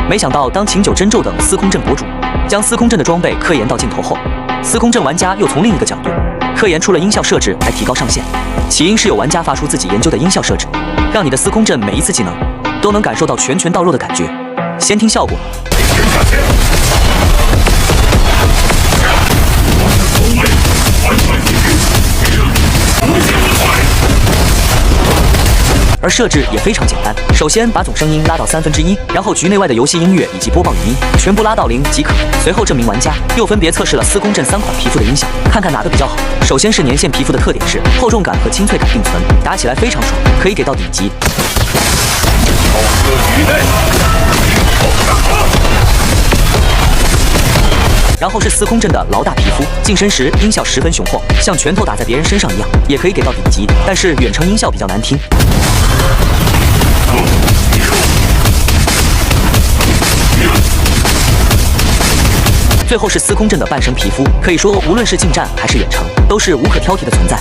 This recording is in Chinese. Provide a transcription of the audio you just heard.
没想到当秦九真咒等司空震博主将司空震的装备科研到镜头后，司空震玩家又从另一个角度科研出了音效设置来提高上限。起因是有玩家发出自己研究的音效设置，让你的司空震每一次技能都能感受到拳拳到肉的感觉。先听效果。 而设置也非常简单，首先把总声音拉到1/3，然后局内外的游戏音乐以及播报语音全部拉到0即可。随后这名玩家又分别测试了司空震3款皮肤的音效，看看哪个比较好。首先是年线皮肤的特点是厚重感和清脆感并存，打起来非常爽，可以给到顶级。然后是司空震的劳大皮肤，近身时音效十分雄厚，像拳头打在别人身上一样，也可以给到顶级，但是远程音效比较难听。最后是司空震的半生皮肤，可以说无论是近战还是远程，都是无可挑剔的存在。